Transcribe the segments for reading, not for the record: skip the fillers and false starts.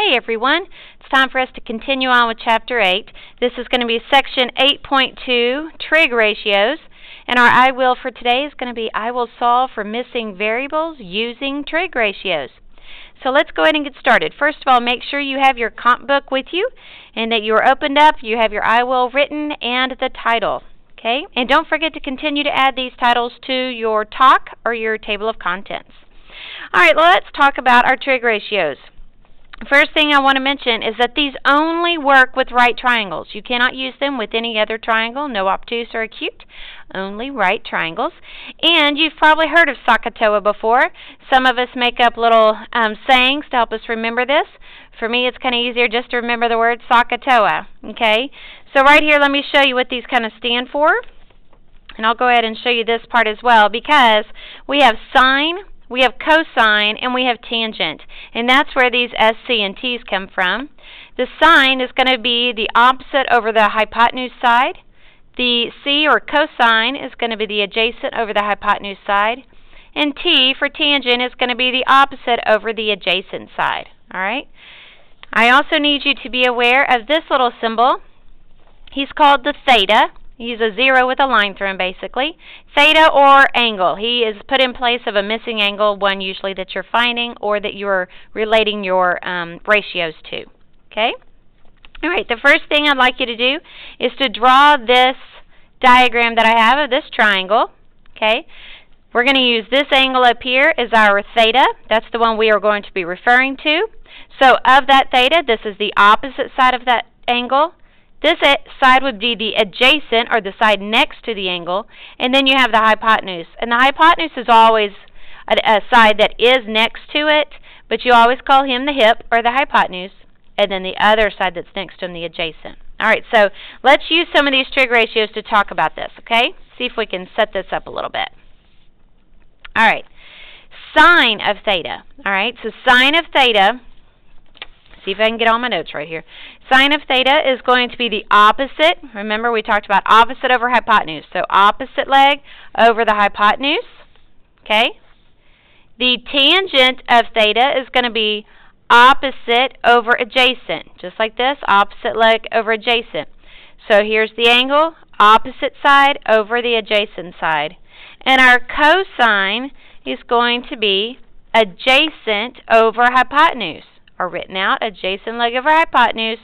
Hey everyone, it's time for us to continue on with Chapter 8. This is going to be Section 8.2, Trig Ratios, and our I will for today is going to be I will solve for missing variables using trig ratios. So let's go ahead and get started. First of all, make sure you have your comp book with you and that you are opened up, you have your I will written and the title. Okay? And don't forget to continue to add these titles to your talk or your table of contents. All right, well, let's talk about our trig ratios. First thing I want to mention is that these only work with right triangles. You cannot use them with any other triangle, no obtuse or acute, only right triangles. And you've probably heard of SOHCAHTOA before. Some of us make up little sayings to help us remember this. For me, it's kind of easier just to remember the word SOHCAHTOA. Okay? So right here, let me show you what these kind of stand for. And I'll go ahead and show you this part as well because we have sine, we have cosine, and we have tangent. And that's where these SC and T's come from. The sine is going to be the opposite over the hypotenuse side. The C or cosine is going to be the adjacent over the hypotenuse side. And T for tangent is going to be the opposite over the adjacent side. All right? I also need you to be aware of this little symbol. He's called the theta. He's a zero with a line through him, basically. Theta or angle. He is put in place of a missing angle, one usually that you're finding or that you're relating your ratios to. Okay? All right, the first thing I'd like you to do is to draw this diagram that I have of this triangle. Okay? We're going to use this angle up here as our theta. That's the one we are going to be referring to. So of that theta, this is the opposite side of that angle. This side would be the adjacent, or the side next to the angle, and then you have the hypotenuse. And the hypotenuse is always a side that is next to it, but you always call him the hip, or the hypotenuse, and then the other side that's next to him, the adjacent. All right, so let's use some of these trig ratios to talk about this, okay? See if we can set this up a little bit. All right, sine of theta. All right, so sine of theta, see if I can get all my notes right here. Sine of theta is going to be the opposite. Remember, we talked about opposite over hypotenuse. So opposite leg over the hypotenuse. Okay? The tangent of theta is going to be opposite over adjacent. Just like this, opposite leg over adjacent. So here's the angle, opposite side over the adjacent side. And our cosine is going to be adjacent over hypotenuse, or written out, adjacent leg over hypotenuse.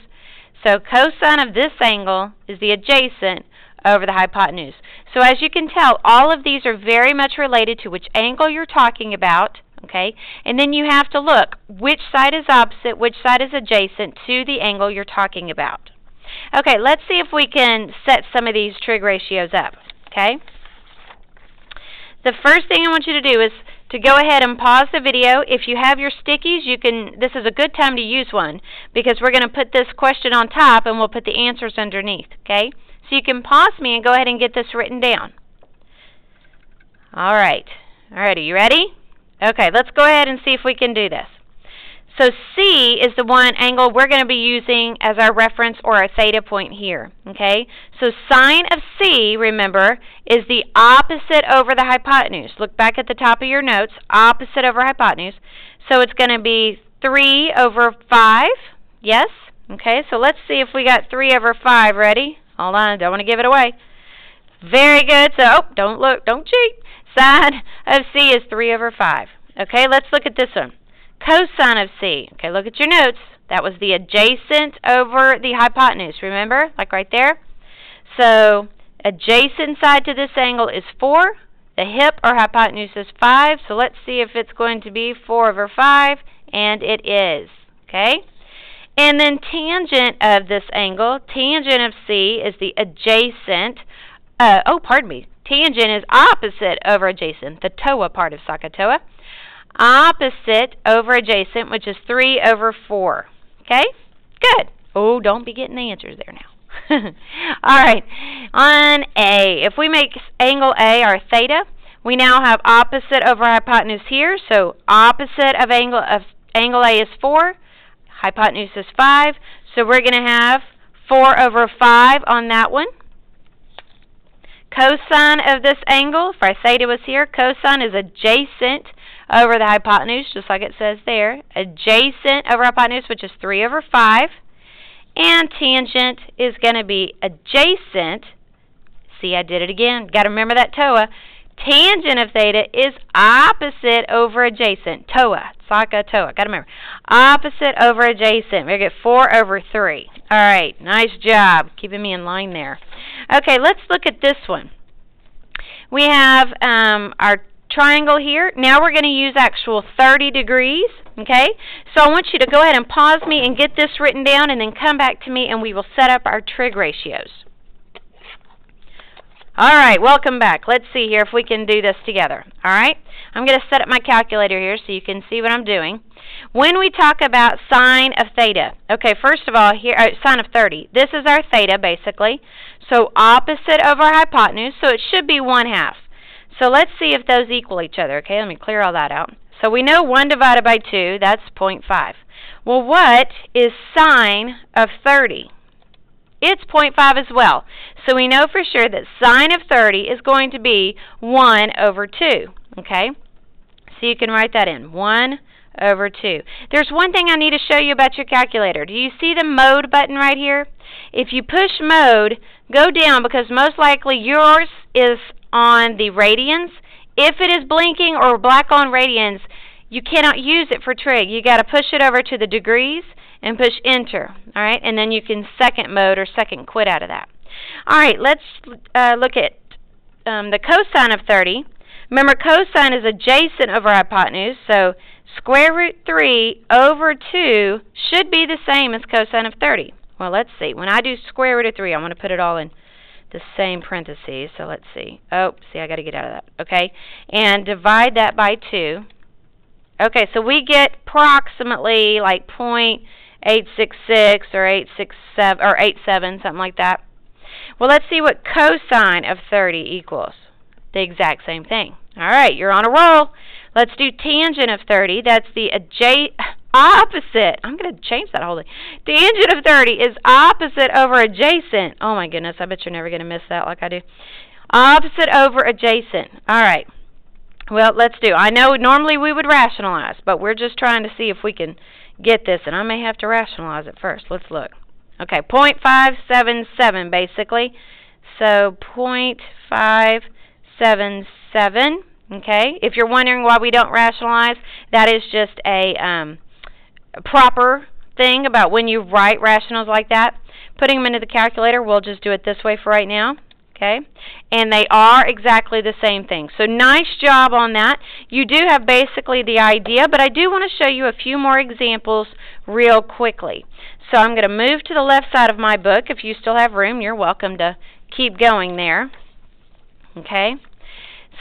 So cosine of this angle is the adjacent over the hypotenuse. So as you can tell, all of these are very much related to which angle you're talking about, okay? And then you have to look which side is opposite, which side is adjacent to the angle you're talking about. Okay, let's see if we can set some of these trig ratios up, okay? The first thing I want you to do is to go ahead and pause the video. If you have your stickies, this is a good time to use one because we're going to put this question on top and we'll put the answers underneath, okay? So you can pause me and go ahead and get this written down. All right. All right, are you ready? Okay, let's go ahead and see if we can do this. So C is the one angle we're going to be using as our reference or our theta point here, okay? So sine of C, remember, is the opposite over the hypotenuse. Look back at the top of your notes, opposite over hypotenuse. So it's going to be 3 over 5, yes? Okay, so let's see if we got 3 over 5 ready. Hold on, don't want to give it away. Very good, so don't look, don't cheat. Sine of C is 3 over 5. Okay, let's look at this one. Cosine of C. Okay, look at your notes. That was the adjacent over the hypotenuse, remember? Like right there. So adjacent side to this angle is 4. The hip or hypotenuse is 5. So let's see if it's going to be 4 over 5. And it is. Okay? And then tangent of this angle, tangent of C is the adjacent. Tangent is opposite over adjacent, the TOA part of SOHCAHTOA. Opposite over adjacent, which is 3 over 4. Okay? Good. Oh, don't be getting the answers there now. All right. On A, if we make angle A our theta, we now have opposite over hypotenuse here. So opposite of angle A is 4. Hypotenuse is 5. So we're going to have 4 over 5 on that one. Cosine of this angle, if our theta was here, cosine is adjacent over the hypotenuse, just like it says there. Adjacent over hypotenuse, which is 3 over 5. And tangent is going to be adjacent. See, I did it again. Got to remember that TOA. Tangent of theta is opposite over adjacent. TOA. It's like a TOA. Got to remember. Opposite over adjacent. We're going to get 4 over 3. All right. Nice job keeping me in line there. Okay, let's look at this one. We have our triangle here. Now we're going to use actual 30 degrees. Okay? So I want you to go ahead and pause me and get this written down and then come back to me and we will set up our trig ratios. All right, welcome back. Let's see here if we can do this together. All right? I'm going to set up my calculator here so you can see what I'm doing. When we talk about sine of theta, okay, first of all, here, sine of 30. This is our theta, basically. So opposite over hypotenuse, so it should be 1/2. So let's see if those equal each other. Okay, let me clear all that out. So we know 1 divided by 2, that's 0.5. Well, what is sine of 30? It's 0.5 as well. So we know for sure that sine of 30 is going to be 1 over 2. Okay? So you can write that in. 1 over 2. There's one thing I need to show you about your calculator. Do you see the mode button right here? If you push mode, go down because most likely yours is on the radians. If it is blinking or black on radians, you cannot use it for trig. You got to push it over to the degrees and push enter. All right, and then you can second mode or second quit out of that. All right, let's look at the cosine of 30. Remember, cosine is adjacent over hypotenuse, so square root 3 over 2 should be the same as cosine of 30. Well, let's see. When I do square root of 3, I want to put it all in the same parentheses. So let's see. Oh, see, I got to get out of that. Okay, and divide that by 2. Okay, so we get approximately like 0.866 or 867 or 87, something like that. Well, let's see what cosine of 30 equals. The exact same thing. All right, you're on a roll. Let's do tangent of 30. That's the opposite. I'm going to change that whole thing. Tangent of 30 is opposite over adjacent. Oh, my goodness. I bet you're never going to miss that like I do. Opposite over adjacent. All right. Well, let's do. I know normally we would rationalize, but we're just trying to see if we can get this, and I may have to rationalize it first. Let's look. Okay, 0.577 basically. So 0.577. Okay, if you're wondering why we don't rationalize, that is just a proper thing about when you write rationals like that. Putting them into the calculator, we'll just do it this way for right now. Okay, and they are exactly the same thing. So nice job on that. You do have basically the idea, but I do want to show you a few more examples real quickly. So I'm going to move to the left side of my book. If you still have room, you're welcome to keep going there. Okay,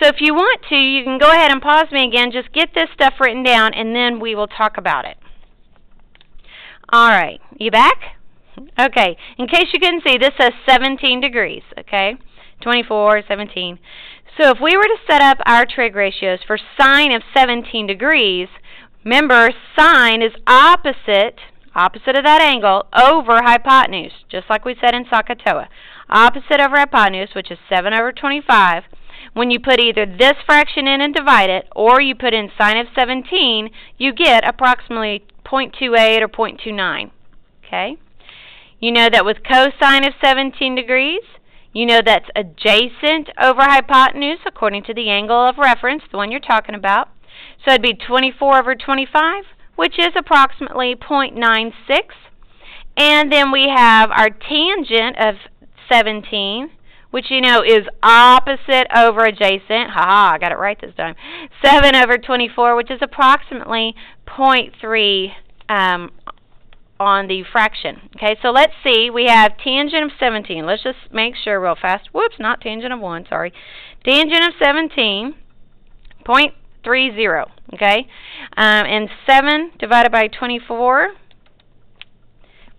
so if you want to, you can go ahead and pause me again. Just get this stuff written down, and then we will talk about it. All right, you back? Okay, in case you couldn't see, this says 17 degrees, okay? 24, 17. So if we were to set up our trig ratios for sine of 17 degrees, remember, sine is opposite of that angle over hypotenuse, just like we said in SOHCAHTOA. Opposite over hypotenuse, which is 7 over 25. When you put either this fraction in and divide it, or you put in sine of 17, you get approximately 0.28 or 0.29, okay? You know that with cosine of 17 degrees, you know that's adjacent over hypotenuse according to the angle of reference, the one you're talking about. So it'd be 24 over 25, which is approximately 0.96. And then we have our tangent of 17, which you know is opposite over adjacent. Ha-ha, I got it right this time. 7 over 24, which is approximately 0.3 on the fraction. Okay, so let's see. We have tangent of 17. Let's just make sure real fast. Whoops, not tangent of 1, sorry. Tangent of 17, 0.30. Okay, and 7 divided by 24,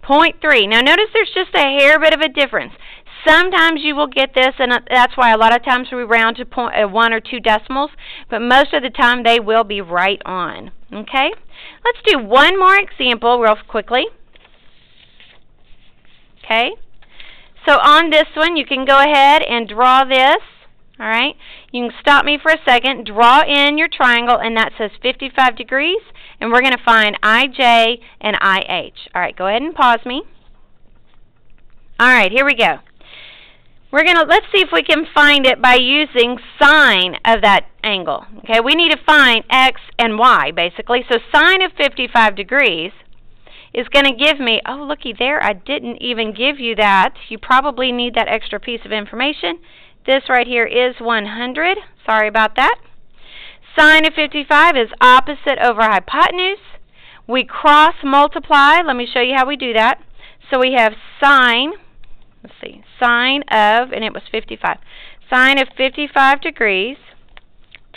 0.3. Now notice there's just a hair bit of a difference. Sometimes you will get this, and that's why a lot of times we round to 1 or 2 decimals, but most of the time they will be right on. Okay? Let's do one more example real quickly. Okay? So on this one, you can go ahead and draw this. All right, you can stop me for a second, draw in your triangle, and that says 55 degrees, and we're going to find IJ and IH. All right, go ahead and pause me. All right, here we go. Let's see if we can find it by using sine of that angle. Okay, we need to find X and Y, basically. So sine of 55 degrees is going to give me, oh, looky there, I didn't even give you that. You probably need that extra piece of information. This right here is 100. Sorry about that. Sine of 55 is opposite over hypotenuse. We cross multiply. Let me show you how we do that. So we have sine, let's see, sine of, and it was 55, sine of 55 degrees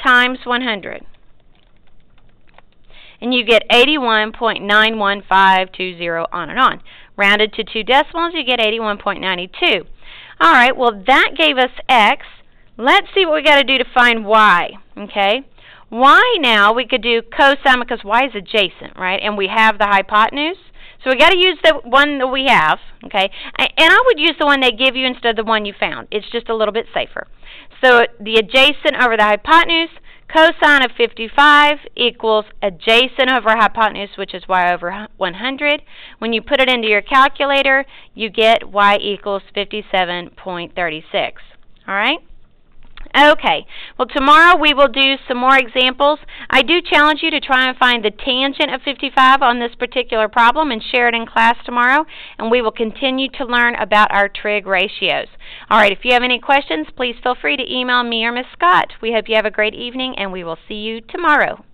times 100. And you get 81.91520 on and on. Rounded to 2 decimals, you get 81.92. All right, well, that gave us X. Let's see what we got to do to find Y, okay? Y now, we could do cosine because Y is adjacent, right? And we have the hypotenuse. So we got to use the one that we have, okay? And I would use the one they give you instead of the one you found. It's just a little bit safer. So the adjacent over the hypotenuse, cosine of 55 equals adjacent over hypotenuse, which is y over 100. When you put it into your calculator, you get y equals 57.36. All right? Okay, well, tomorrow we will do some more examples. I do challenge you to try and find the tangent of 55 on this particular problem and share it in class tomorrow, and we will continue to learn about our trig ratios. All right, if you have any questions, please feel free to email me or Miss Scott. We hope you have a great evening, and we will see you tomorrow.